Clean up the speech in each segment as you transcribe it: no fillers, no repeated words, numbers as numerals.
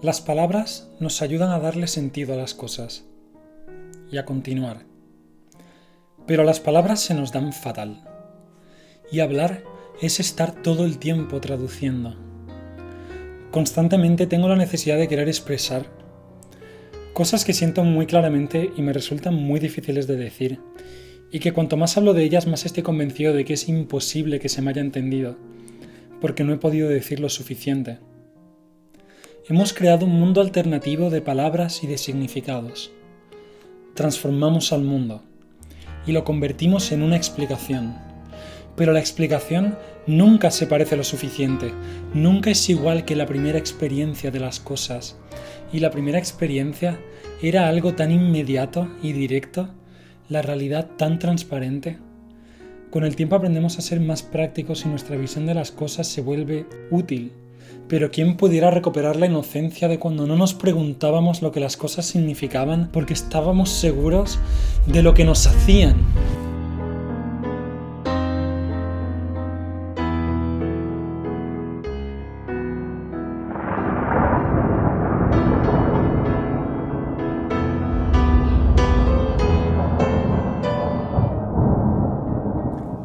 Las palabras nos ayudan a darle sentido a las cosas y a continuar. Pero las palabras se nos dan fatal. Y hablar es estar todo el tiempo traduciendo. Constantemente tengo la necesidad de querer expresar cosas que siento muy claramente y me resultan muy difíciles de decir, y que cuanto más hablo de ellas, más estoy convencido de que es imposible que se me haya entendido, porque no he podido decir lo suficiente. Hemos creado un mundo alternativo de palabras y de significados. Transformamos al mundo y lo convertimos en una explicación. Pero la explicación nunca se parece lo suficiente, nunca es igual que la primera experiencia de las cosas. Y la primera experiencia era algo tan inmediato y directo, la realidad tan transparente. Con el tiempo aprendemos a ser más prácticos y nuestra visión de las cosas se vuelve útil. Pero ¿quién pudiera recuperar la inocencia de cuando no nos preguntábamos lo que las cosas significaban porque estábamos seguros de lo que nos hacían?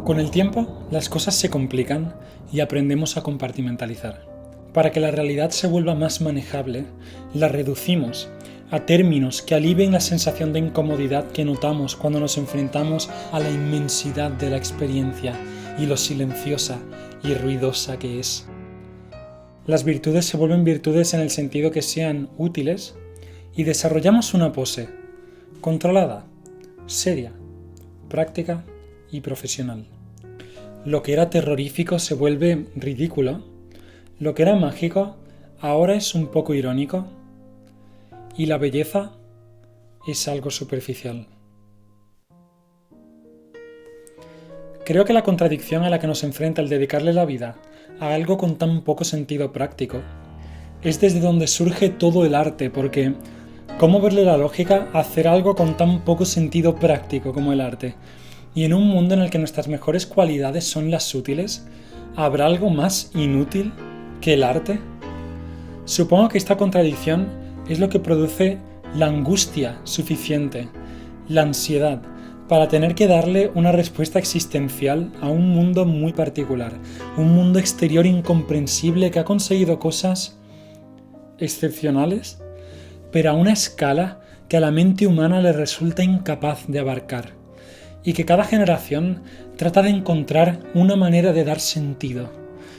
Con el tiempo, las cosas se complican y aprendemos a compartimentalizar. Para que la realidad se vuelva más manejable, la reducimos a términos que alivien la sensación de incomodidad que notamos cuando nos enfrentamos a la inmensidad de la experiencia y lo silenciosa y ruidosa que es. Las virtudes se vuelven virtudes en el sentido que sean útiles y desarrollamos una pose controlada, seria, práctica y profesional. Lo que era terrorífico se vuelve ridículo. Lo que era mágico ahora es un poco irónico y la belleza es algo superficial. Creo que la contradicción a la que nos enfrenta el dedicarle la vida a algo con tan poco sentido práctico es desde donde surge todo el arte, porque ¿cómo verle la lógica a hacer algo con tan poco sentido práctico como el arte? Y en un mundo en el que nuestras mejores cualidades son las útiles, ¿habrá algo más inútil que el arte? Supongo que esta contradicción es lo que produce la angustia suficiente, la ansiedad, para tener que darle una respuesta existencial a un mundo muy particular, un mundo exterior incomprensible que ha conseguido cosas excepcionales, pero a una escala que a la mente humana le resulta incapaz de abarcar, y que cada generación trata de encontrar una manera de dar sentido,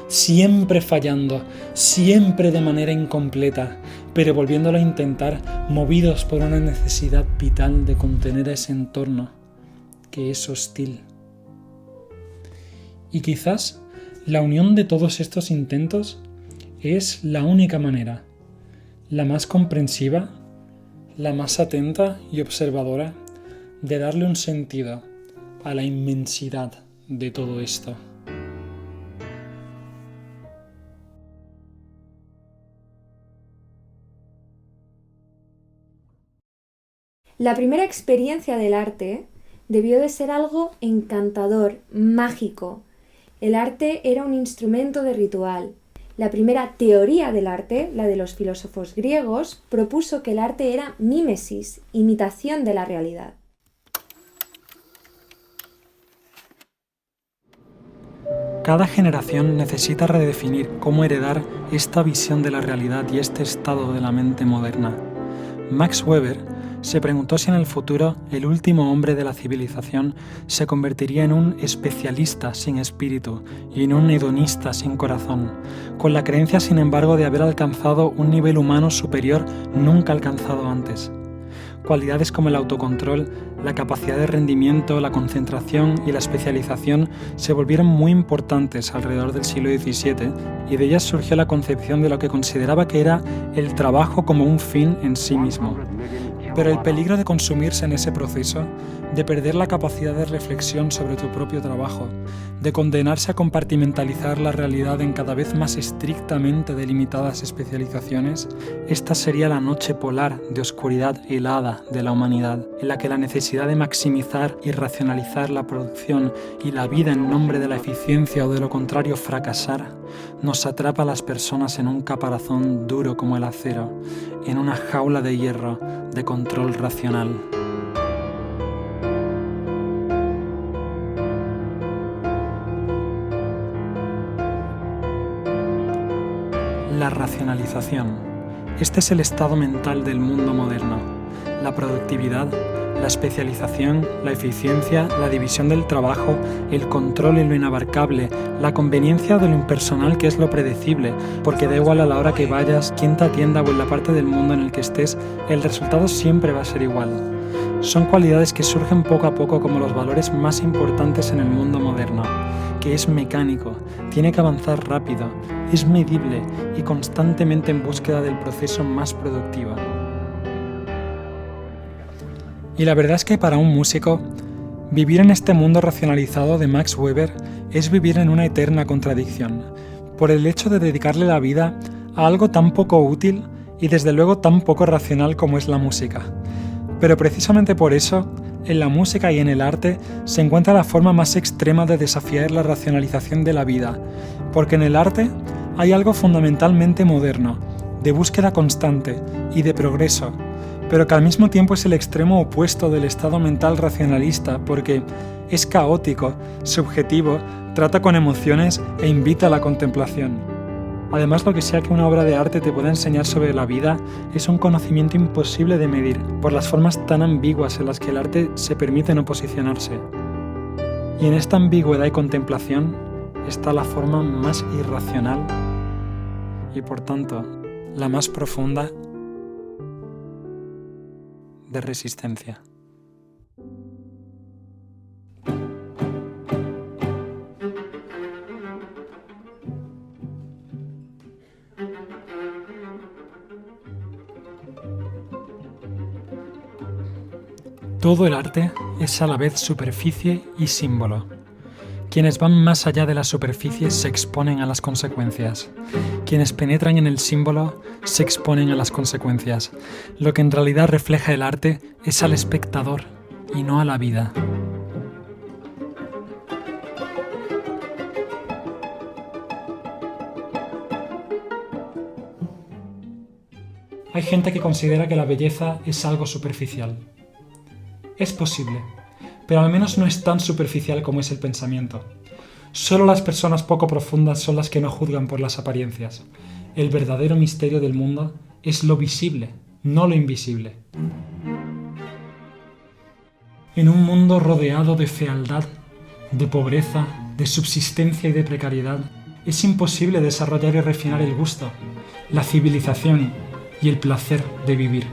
siempre fallando, siempre de manera incompleta, pero volviéndolo a intentar, movidos por una necesidad vital de contener a ese entorno que es hostil. Y quizás la unión de todos estos intentos es la única manera, la más comprensiva, la más atenta y observadora de darle un sentido a la inmensidad de todo esto. La primera experiencia del arte debió de ser algo encantador, mágico. El arte era un instrumento de ritual. La primera teoría del arte, la de los filósofos griegos, propuso que el arte era mímesis, imitación de la realidad. Cada generación necesita redefinir cómo heredar esta visión de la realidad y este estado de la mente moderna. Max Weber se preguntó si en el futuro el último hombre de la civilización se convertiría en un especialista sin espíritu y en un hedonista sin corazón, con la creencia, sin embargo, de haber alcanzado un nivel humano superior nunca alcanzado antes. Cualidades como el autocontrol, la capacidad de rendimiento, la concentración y la especialización se volvieron muy importantes alrededor del siglo XVII y de ellas surgió la concepción de lo que consideraba que era el trabajo como un fin en sí mismo. Pero el peligro de consumirse en ese proceso, de perder la capacidad de reflexión sobre tu propio trabajo, de condenarse a compartimentalizar la realidad en cada vez más estrictamente delimitadas especializaciones, esta sería la noche polar de oscuridad helada de la humanidad, en la que la necesidad de maximizar y racionalizar la producción y la vida en nombre de la eficiencia o de lo contrario fracasar, nos atrapa a las personas en un caparazón duro como el acero, en una jaula de hierro de control racional. La racionalización. Este es el estado mental del mundo moderno. La productividad, la especialización, la eficiencia, la división del trabajo, el control en lo inabarcable, la conveniencia de lo impersonal que es lo predecible, porque da igual a la hora que vayas, quién te atienda o en la parte del mundo en el que estés, el resultado siempre va a ser igual. Son cualidades que surgen poco a poco como los valores más importantes en el mundo moderno, que es mecánico, tiene que avanzar rápido, es medible y constantemente en búsqueda del proceso más productivo. Y la verdad es que para un músico, vivir en este mundo racionalizado de Max Weber es vivir en una eterna contradicción, por el hecho de dedicarle la vida a algo tan poco útil y desde luego tan poco racional como es la música. Pero precisamente por eso, en la música y en el arte se encuentra la forma más extrema de desafiar la racionalización de la vida, porque en el arte hay algo fundamentalmente moderno, de búsqueda constante y de progreso, pero que al mismo tiempo es el extremo opuesto del estado mental racionalista, porque es caótico, subjetivo, trata con emociones e invita a la contemplación. Además, lo que sea que una obra de arte te pueda enseñar sobre la vida es un conocimiento imposible de medir, por las formas tan ambiguas en las que el arte se permite no posicionarse. Y en esta ambigüedad y contemplación está la forma más irracional y, por tanto, la más profunda de resistencia. Todo el arte es a la vez superficie y símbolo. Quienes van más allá de la superficie se exponen a las consecuencias. Quienes penetran en el símbolo se exponen a las consecuencias. Lo que en realidad refleja el arte es al espectador y no a la vida. Hay gente que considera que la belleza es algo superficial. Es posible, pero al menos no es tan superficial como es el pensamiento. Solo las personas poco profundas son las que no juzgan por las apariencias. El verdadero misterio del mundo es lo visible, no lo invisible. En un mundo rodeado de fealdad, de pobreza, de subsistencia y de precariedad, es imposible desarrollar y refinar el gusto, la civilización y el placer de vivir.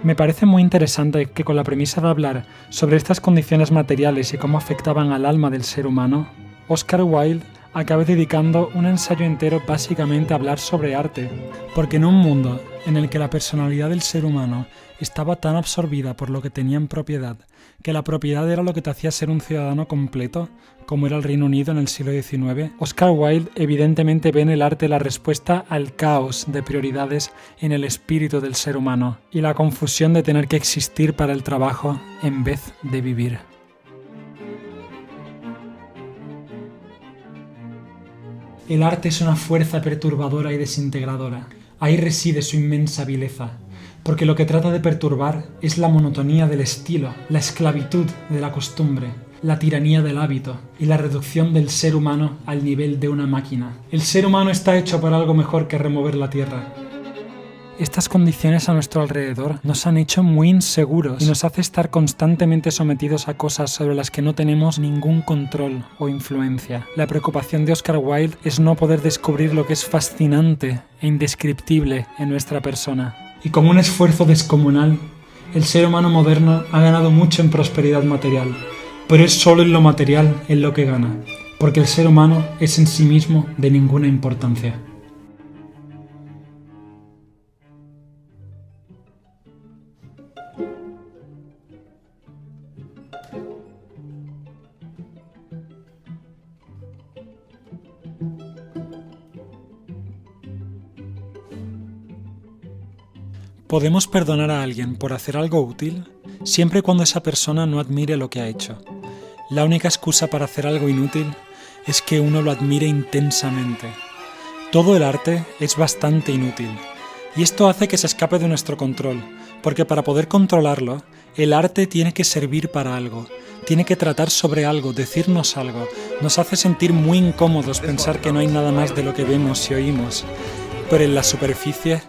Me parece muy interesante que con la premisa de hablar sobre estas condiciones materiales y cómo afectaban al alma del ser humano, Oscar Wilde acabe dedicando un ensayo entero básicamente a hablar sobre arte, porque en un mundo en el que la personalidad del ser humano estaba tan absorbida por lo que tenía en propiedad, que la propiedad era lo que te hacía ser un ciudadano completo, como era el Reino Unido en el siglo XIX, Oscar Wilde evidentemente ve en el arte la respuesta al caos de prioridades en el espíritu del ser humano y la confusión de tener que existir para el trabajo en vez de vivir. El arte es una fuerza perturbadora y desintegradora. Ahí reside su inmensa vileza, porque lo que trata de perturbar es la monotonía del estilo, la esclavitud de la costumbre, la tiranía del hábito y la reducción del ser humano al nivel de una máquina. El ser humano está hecho para algo mejor que remover la tierra. Estas condiciones a nuestro alrededor nos han hecho muy inseguros y nos hace estar constantemente sometidos a cosas sobre las que no tenemos ningún control o influencia. La preocupación de Oscar Wilde es no poder descubrir lo que es fascinante e indescriptible en nuestra persona. Y como un esfuerzo descomunal, el ser humano moderno ha ganado mucho en prosperidad material, pero es solo en lo material en lo que gana, porque el ser humano es en sí mismo de ninguna importancia. Podemos perdonar a alguien por hacer algo útil siempre y cuando esa persona no admire lo que ha hecho. La única excusa para hacer algo inútil es que uno lo admire intensamente. Todo el arte es bastante inútil, y esto hace que se escape de nuestro control, porque para poder controlarlo, el arte tiene que servir para algo, tiene que tratar sobre algo, decirnos algo. Nos hace sentir muy incómodos pensar que no hay nada más de lo que vemos y oímos, pero en la superficie,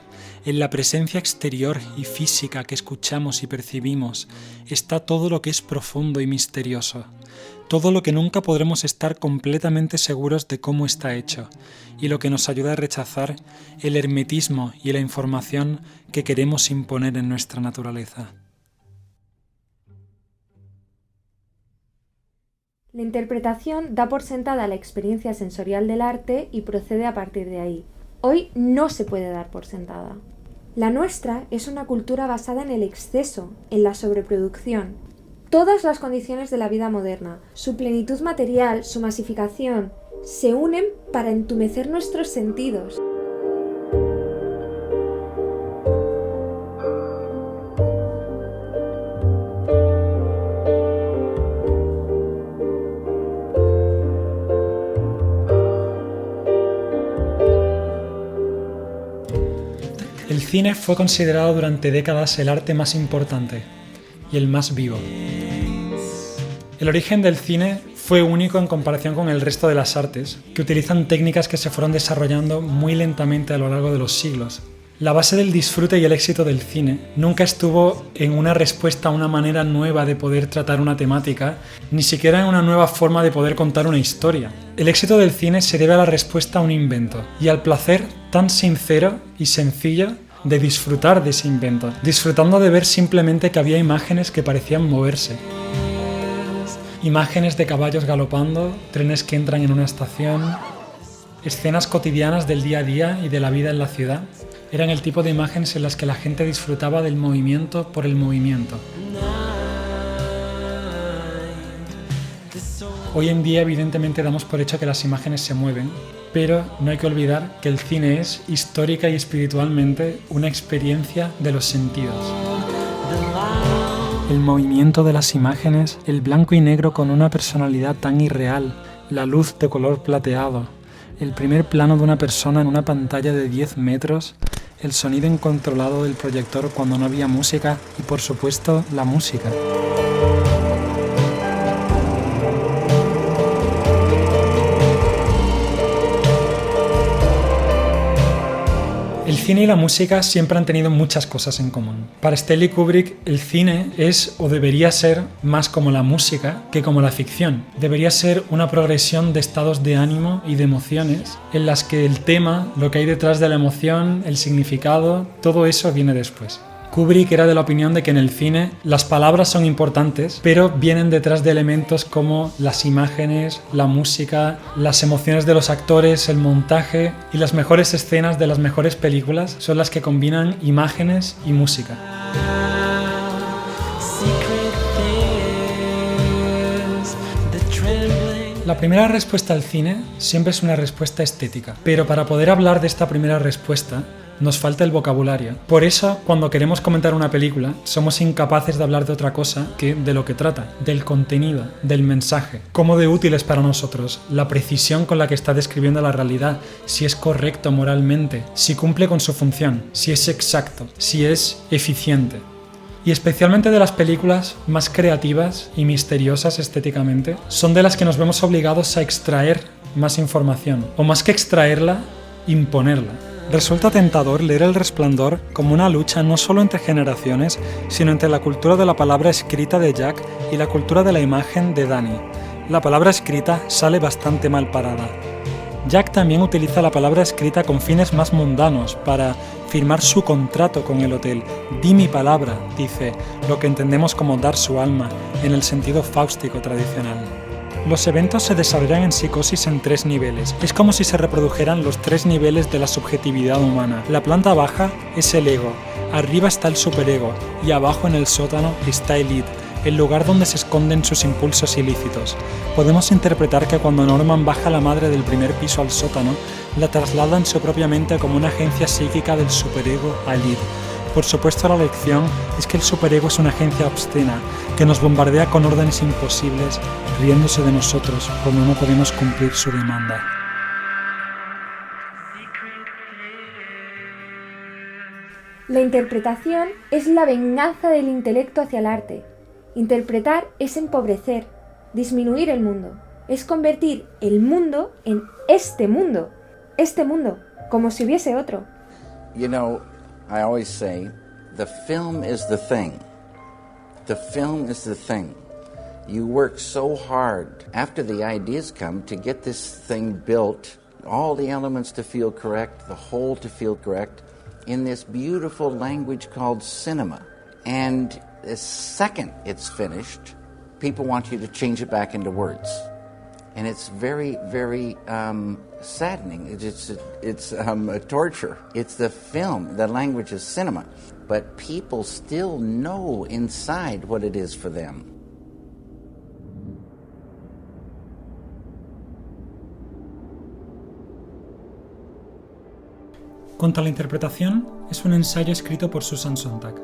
en la presencia exterior y física que escuchamos y percibimos, está todo lo que es profundo y misterioso, todo lo que nunca podremos estar completamente seguros de cómo está hecho, y lo que nos ayuda a rechazar el hermetismo y la información que queremos imponer en nuestra naturaleza. La interpretación da por sentada la experiencia sensorial del arte y procede a partir de ahí. Hoy no se puede dar por sentada. La nuestra es una cultura basada en el exceso, en la sobreproducción. Todas las condiciones de la vida moderna, su plenitud material, su masificación, se unen para entumecer nuestros sentidos. El cine fue considerado durante décadas el arte más importante y el más vivo. El origen del cine fue único en comparación con el resto de las artes, que utilizan técnicas que se fueron desarrollando muy lentamente a lo largo de los siglos. La base del disfrute y el éxito del cine nunca estuvo en una respuesta a una manera nueva de poder tratar una temática, ni siquiera en una nueva forma de poder contar una historia. El éxito del cine se debe a la respuesta a un invento y al placer tan sincero y sencillo de disfrutar de ese invento, disfrutando de ver simplemente que había imágenes que parecían moverse. Imágenes de caballos galopando, trenes que entran en una estación, escenas cotidianas del día a día y de la vida en la ciudad. Eran el tipo de imágenes en las que la gente disfrutaba del movimiento por el movimiento. Hoy en día evidentemente damos por hecho que las imágenes se mueven, pero no hay que olvidar que el cine es histórica y espiritualmente una experiencia de los sentidos. El movimiento de las imágenes, el blanco y negro con una personalidad tan irreal, la luz de color plateado, el primer plano de una persona en una pantalla de 10 metros, el sonido incontrolado del proyector cuando no había música y, por supuesto, la música. El cine y la música siempre han tenido muchas cosas en común. Para Stanley Kubrick, el cine es o debería ser más como la música que como la ficción. Debería ser una progresión de estados de ánimo y de emociones en las que el tema, lo que hay detrás de la emoción, el significado, todo eso viene después. Kubrick era de la opinión de que en el cine las palabras son importantes, pero vienen detrás de elementos como las imágenes, la música, las emociones de los actores, el montaje, y las mejores escenas de las mejores películas son las que combinan imágenes y música. La primera respuesta al cine siempre es una respuesta estética, pero para poder hablar de esta primera respuesta nos falta el vocabulario. Por eso, cuando queremos comentar una película, somos incapaces de hablar de otra cosa que de lo que trata, del contenido, del mensaje. Cómo de útil es para nosotros, la precisión con la que está describiendo la realidad, si es correcto moralmente, si cumple con su función, si es exacto, si es eficiente. Y especialmente de las películas más creativas y misteriosas estéticamente, son de las que nos vemos obligados a extraer más información, o más que extraerla, imponerla. Resulta tentador leer El Resplandor como una lucha no solo entre generaciones, sino entre la cultura de la palabra escrita de Jack y la cultura de la imagen de Danny. La palabra escrita sale bastante mal parada. Jack también utiliza la palabra escrita con fines más mundanos para firmar su contrato con el hotel. Di mi palabra, dice, lo que entendemos como dar su alma, en el sentido fáustico tradicional. Los eventos se desarrollan en psicosis en 3 niveles. Es como si se reprodujeran los 3 niveles de la subjetividad humana. La planta baja es el ego, arriba está el superego y abajo en el sótano está el id, el lugar donde se esconden sus impulsos ilícitos. Podemos interpretar que cuando Norman baja a la madre del primer piso al sótano, la traslada en su propia mente como una agencia psíquica del superego al id. Por supuesto, la lección es que el superego es una agencia obscena que nos bombardea con órdenes imposibles, riéndose de nosotros cuando no podemos cumplir su demanda. La interpretación es la venganza del intelecto hacia el arte. Interpretar es empobrecer, disminuir el mundo. Es convertir el mundo en este mundo, como si hubiese otro. You know, I always say, the film is the thing. The film is the thing. You work so hard after the ideas come to get this thing built, all the elements to feel correct, the whole to feel correct, in this beautiful language called cinema. And the second it's finished, people want you to change it back into words. And it's very, very saddening. It's a torture. It's the film. The language is cinema. But people still know inside what it is for them. Contra la interpretación es un ensayo escrito por Susan Sontag.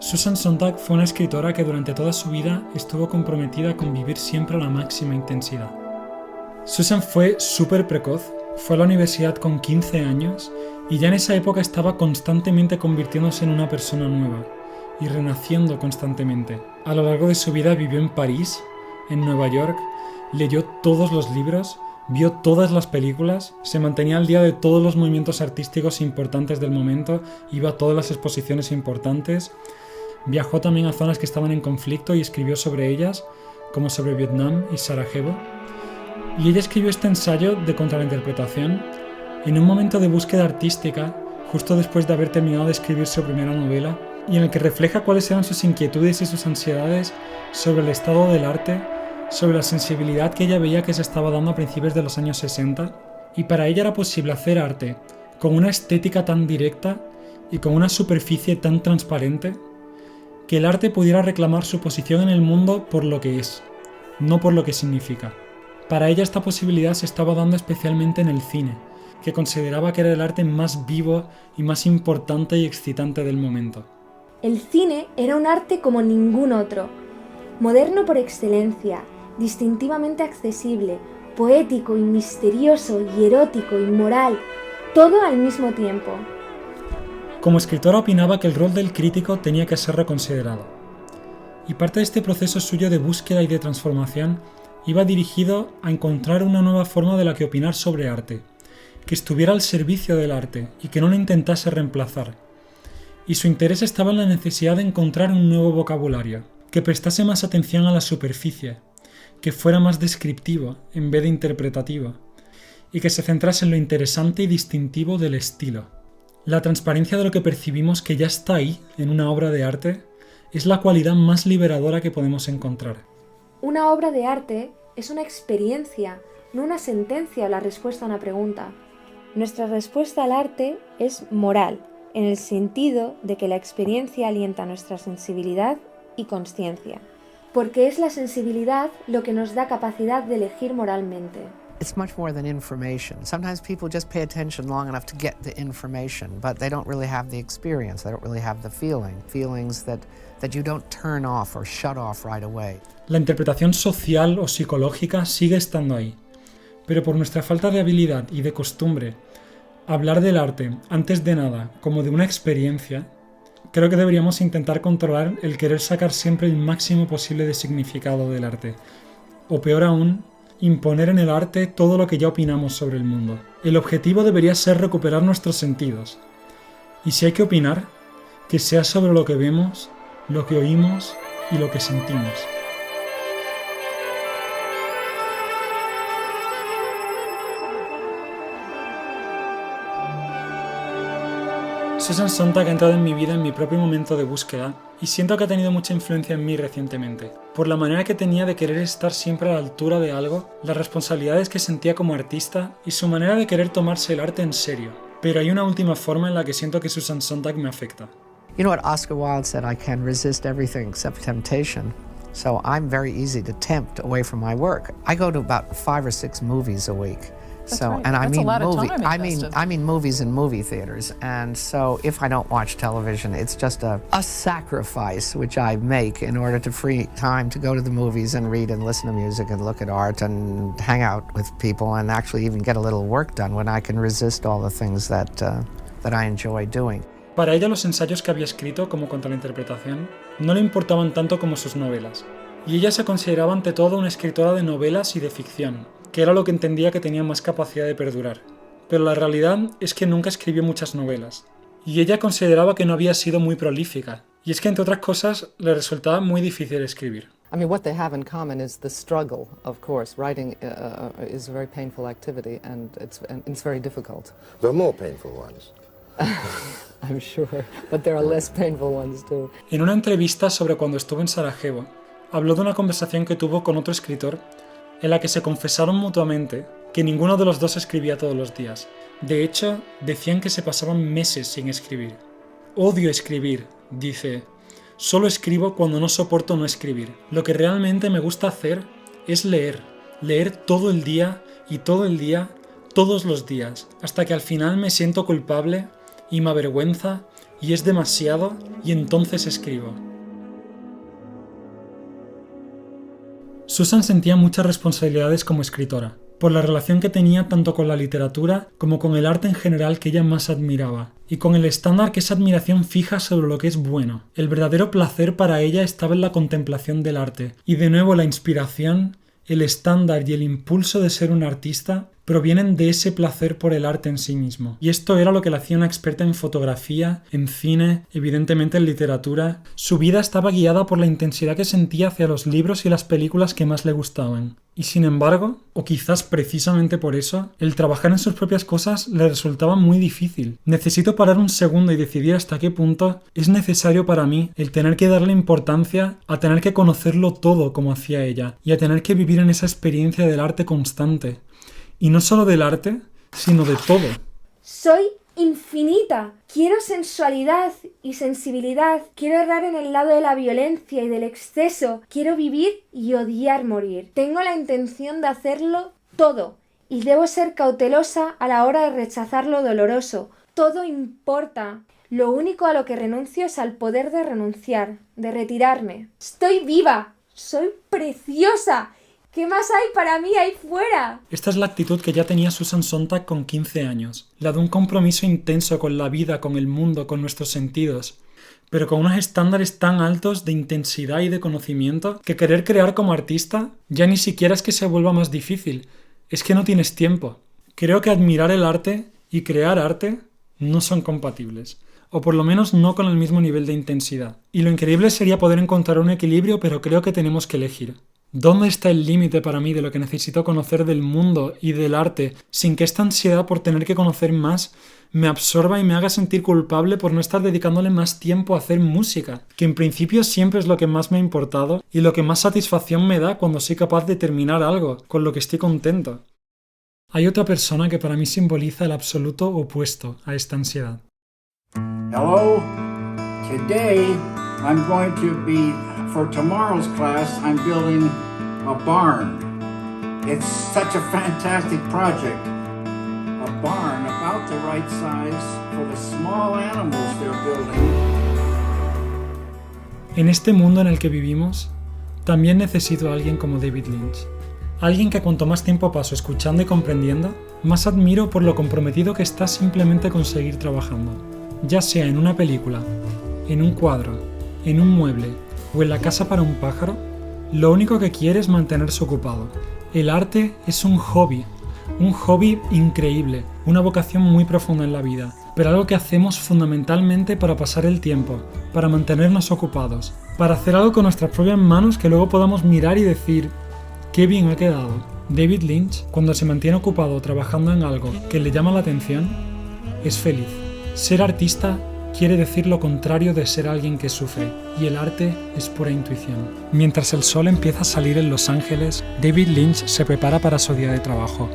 Susan Sontag fue una escritora que durante toda su vida estuvo comprometida con vivir siempre a la máxima intensidad. Susan fue súper precoz, fue a la universidad con 15 años y ya en esa época estaba constantemente convirtiéndose en una persona nueva y renaciendo constantemente. A lo largo de su vida vivió en París, en Nueva York, leyó todos los libros, vio todas las películas, se mantenía al día de todos los movimientos artísticos importantes del momento, iba a todas las exposiciones importantes, viajó también a zonas que estaban en conflicto y escribió sobre ellas, como sobre Vietnam y Sarajevo. Y ella escribió este ensayo de contra la interpretación en un momento de búsqueda artística, justo después de haber terminado de escribir su primera novela, y en el que refleja cuáles eran sus inquietudes y sus ansiedades sobre el estado del arte, sobre la sensibilidad que ella veía que se estaba dando a principios de los años 60, y para ella era posible hacer arte con una estética tan directa y con una superficie tan transparente, que el arte pudiera reclamar su posición en el mundo por lo que es, no por lo que significa. Para ella esta posibilidad se estaba dando especialmente en el cine, que consideraba que era el arte más vivo y más importante y excitante del momento. El cine era un arte como ningún otro, moderno por excelencia, distintivamente accesible, poético y misterioso y erótico y moral, todo al mismo tiempo. Como escritora opinaba que el rol del crítico tenía que ser reconsiderado. Y parte de este proceso suyo de búsqueda y de transformación iba dirigido a encontrar una nueva forma de la que opinar sobre arte, que estuviera al servicio del arte y que no lo intentase reemplazar. Y su interés estaba en la necesidad de encontrar un nuevo vocabulario, que prestase más atención a la superficie, que fuera más descriptivo en vez de interpretativo, y que se centrase en lo interesante y distintivo del estilo. La transparencia de lo que percibimos que ya está ahí en una obra de arte es la cualidad más liberadora que podemos encontrar. Una obra de arte es una experiencia, no una sentencia o la respuesta a una pregunta. Nuestra respuesta al arte es moral, en el sentido de que la experiencia alienta nuestra sensibilidad y consciencia, porque es la sensibilidad lo que nos da capacidad de elegir moralmente. It's much more than information. Sometimes people just pay attention long enough to get the information, but they don't really have the experience, they don't really have the feelings that you don't turn off or shut off right away. La interpretación social o psicológica sigue estando ahí, pero por nuestra falta de habilidad y de costumbre, hablar del arte, antes de nada, como de una experiencia, creo que deberíamos intentar controlar el querer sacar siempre el máximo posible de significado del arte, o peor aún, imponer en el arte todo lo que ya opinamos sobre el mundo. El objetivo debería ser recuperar nuestros sentidos. Y si hay que opinar, que sea sobre lo que vemos, lo que oímos y lo que sentimos. Susan Sontag ha entrado en mi vida en mi propio momento de búsqueda y siento que ha tenido mucha influencia en mí recientemente, por la manera que tenía de querer estar siempre a la altura de algo, las responsabilidades que sentía como artista y su manera de querer tomarse el arte en serio. Pero hay una última forma en la que siento que Susan Sontag me afecta. You know what Oscar Wilde said, I can resist everything except temptation. So I'm very easy to tempt away from my work. I go to about 5 or 6 movies a week. Right. And I mean I mean movies in movie theaters. And so if I don't watch television, it's just a sacrifice which I make in order to free time to go to the movies and read and listen to music and look at art and hang out with people and actually even get a little work done when I can resist all the things that I enjoy doing. Para ella los ensayos que había escrito como contra la interpretación no le importaban tanto como sus novelas, y ella se consideraba ante todo una escritora de novelas y de ficción, que era lo que entendía que tenía más capacidad de perdurar. Pero la realidad es que nunca escribió muchas novelas, y ella consideraba que no había sido muy prolífica, y es que entre otras cosas le resultaba muy difícil escribir. I mean, what they have in common is the struggle, of course. Writing is a very painful activity, and it's very difficult. There are more painful ones. I'm sure, but there are less painful ones too. En una entrevista sobre cuando estuvo en Sarajevo, habló de una conversación que tuvo con otro escritor en la que se confesaron mutuamente que ninguno de los dos escribía todos los días. De hecho, decían que se pasaban meses sin escribir. Odio escribir, dice. Solo escribo cuando no soporto no escribir. Lo que realmente me gusta hacer es leer. Leer todo el día y todo el día, todos los días, hasta que al final me siento culpable y me avergüenza y es demasiado y entonces escribo. Susan sentía muchas responsabilidades como escritora, por la relación que tenía tanto con la literatura como con el arte en general que ella más admiraba, y con el estándar que esa admiración fija sobre lo que es bueno. El verdadero placer para ella estaba en la contemplación del arte, y de nuevo la inspiración, el estándar y el impulso de ser un artista provienen de ese placer por el arte en sí mismo. Y esto era lo que la hacía una experta en fotografía, en cine, evidentemente en literatura. Su vida estaba guiada por la intensidad que sentía hacia los libros y las películas que más le gustaban. Y sin embargo, o quizás precisamente por eso, el trabajar en sus propias cosas le resultaba muy difícil. Necesito parar un segundo y decidir hasta qué punto es necesario para mí el tener que darle importancia a tener que conocerlo todo como hacía ella, y a tener que vivir en esa experiencia del arte constante. Y no solo del arte, sino de todo. Soy infinita. Quiero sensualidad y sensibilidad. Quiero errar en el lado de la violencia y del exceso. Quiero vivir y odiar morir. Tengo la intención de hacerlo todo. Y debo ser cautelosa a la hora de rechazar lo doloroso. Todo importa. Lo único a lo que renuncio es al poder de renunciar, de retirarme. Estoy viva. Soy preciosa. ¿Qué más hay para mí ahí fuera? Esta es la actitud que ya tenía Susan Sontag con 15 años, la de un compromiso intenso con la vida, con el mundo, con nuestros sentidos, pero con unos estándares tan altos de intensidad y de conocimiento que querer crear como artista ya ni siquiera es que se vuelva más difícil, es que no tienes tiempo. Creo que admirar el arte y crear arte no son compatibles, o por lo menos no con el mismo nivel de intensidad. Y lo increíble sería poder encontrar un equilibrio, pero creo que tenemos que elegir. ¿Dónde está el límite para mí de lo que necesito conocer del mundo y del arte sin que esta ansiedad por tener que conocer más me absorba y me haga sentir culpable por no estar dedicándole más tiempo a hacer música? Que en principio siempre es lo que más me ha importado y lo que más satisfacción me da cuando soy capaz de terminar algo, con lo que estoy contento. Hay otra persona que para mí simboliza el absoluto opuesto a esta ansiedad. Hello, today I'm going to be, for tomorrow's class, I'm building a barn. It's such a fantastic project. A barn about the right size for the small animals they're building. En este mundo en el que vivimos, también necesito a alguien como David Lynch. Alguien que cuanto más tiempo paso escuchando y comprendiendo, más admiro por lo comprometido que está simplemente con seguir trabajando. Ya sea en una película, en un cuadro, en un mueble o en la casa para un pájaro, lo único que quiere es mantenerse ocupado. El arte es un hobby increíble, una vocación muy profunda en la vida, pero algo que hacemos fundamentalmente para pasar el tiempo, para mantenernos ocupados, para hacer algo con nuestras propias manos que luego podamos mirar y decir ¡qué bien ha quedado! David Lynch, cuando se mantiene ocupado trabajando en algo que le llama la atención, es feliz. Ser artista quiere decir lo contrario de ser alguien que sufre, y el arte es pura intuición. Mientras el sol empieza a salir en Los Ángeles, David Lynch se prepara para su día de trabajo.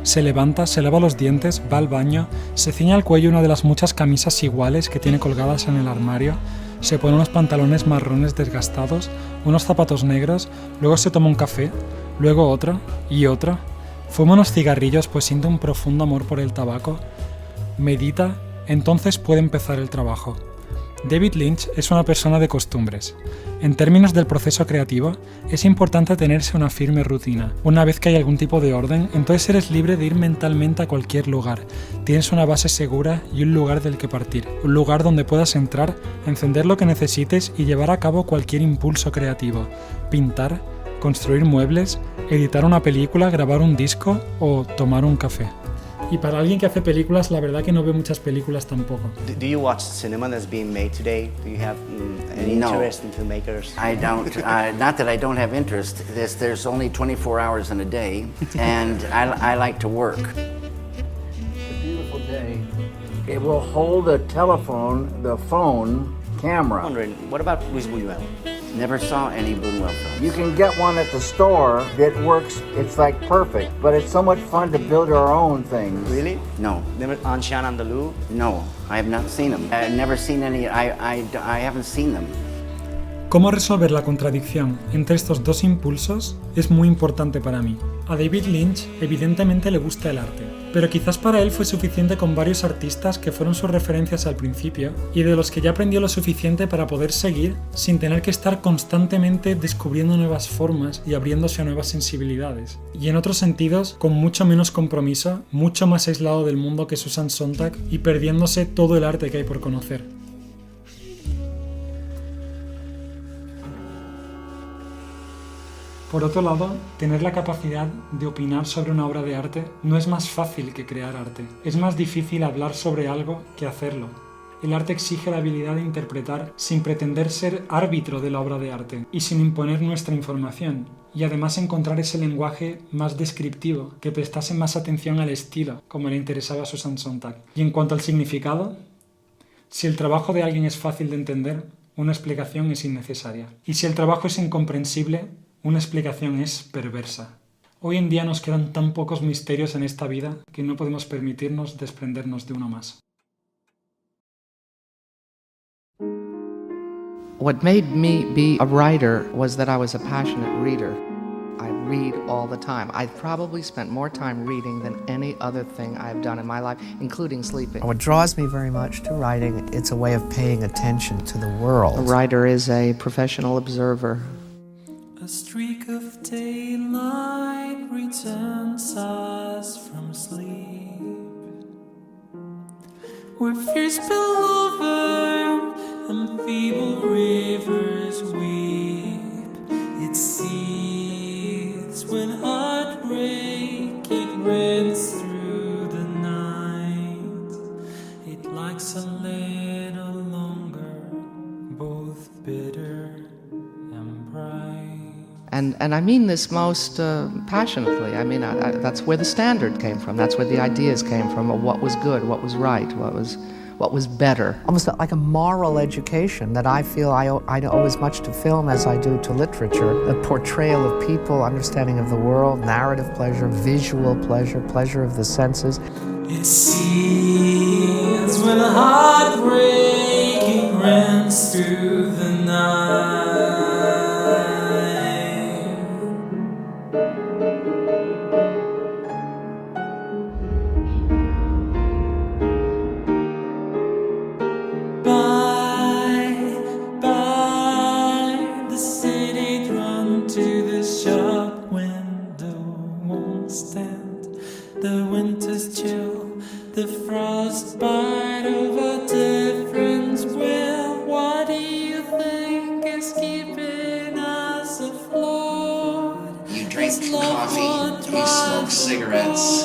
Se levanta, se lava los dientes, va al baño, se ciñe al cuello una de las muchas camisas iguales que tiene colgadas en el armario, se pone unos pantalones marrones desgastados, unos zapatos negros, luego se toma un café, luego otro y otro, fuma unos cigarrillos pues siente un profundo amor por el tabaco, medita, entonces puede empezar el trabajo. David Lynch es una persona de costumbres. En términos del proceso creativo, es importante tenerse una firme rutina. Una vez que hay algún tipo de orden, entonces eres libre de ir mentalmente a cualquier lugar. Tienes una base segura y un lugar del que partir. Un lugar donde puedas entrar, encender lo que necesites y llevar a cabo cualquier impulso creativo. Pintar, construir muebles, editar una película, grabar un disco o tomar un café. Y para alguien que hace películas, la verdad que no veo muchas películas tampoco. Do you watch cinema that's being made today? Do you have any No. interest in filmmakers? I don't, not that I don't have interest, there's only 24 hours in a day, and I like to work. A beautiful day. It will hold the phone I'm camera. wondering, what about Luis Buñuel? Never saw any Buñuel films. You can get one at the store that works, it's like perfect, but it's so much fun to build our own things. Really? No, Never Anshan Andalou? no, I have not seen them. I've never seen any, I haven't seen them. Cómo resolver la contradicción entre estos dos impulsos es muy importante para mí. A David Lynch evidentemente le gusta el arte, pero quizás para él fue suficiente con varios artistas que fueron sus referencias al principio y de los que ya aprendió lo suficiente para poder seguir sin tener que estar constantemente descubriendo nuevas formas y abriéndose a nuevas sensibilidades. Y en otros sentidos, con mucho menos compromiso, mucho más aislado del mundo que Susan Sontag y perdiéndose todo el arte que hay por conocer. Por otro lado, tener la capacidad de opinar sobre una obra de arte no es más fácil que crear arte. Es más difícil hablar sobre algo que hacerlo. El arte exige la habilidad de interpretar sin pretender ser árbitro de la obra de arte y sin imponer nuestra información, y además encontrar ese lenguaje más descriptivo, que prestase más atención al estilo, como le interesaba a Susan Sontag. Y en cuanto al significado, si el trabajo de alguien es fácil de entender, una explicación es innecesaria. Y si el trabajo es incomprensible, una explicación es perversa. Hoy en día nos quedan tan pocos misterios en esta vida que no podemos permitirnos desprendernos de uno más. What made me be a writer was that I was a passionate reader. I read all the time. I've probably spent more time reading than any other thing I've done in my life, including sleeping. What draws me very much to writing, it's a way of paying attention to the world. A writer is a professional observer. A streak of daylight returns us from sleep. Where fears spill over and feeble rivers weep. It seethes when heartbreak it rends through the night. It likes a little longer, both bitter and bright. And I mean this most passionately. I mean, that's where the standard came from. That's where the ideas came from of what was good, what was right, what was better. Almost like a moral education that I feel I owe as much to film as I do to literature. The portrayal of people, understanding of the world, narrative pleasure, visual pleasure, pleasure of the senses. It seems when heartbreaking rends through the night. The winter's chill, the frostbite of a difference will. What do you think is keeping us afloat? You drink coffee, you smoke cigarettes.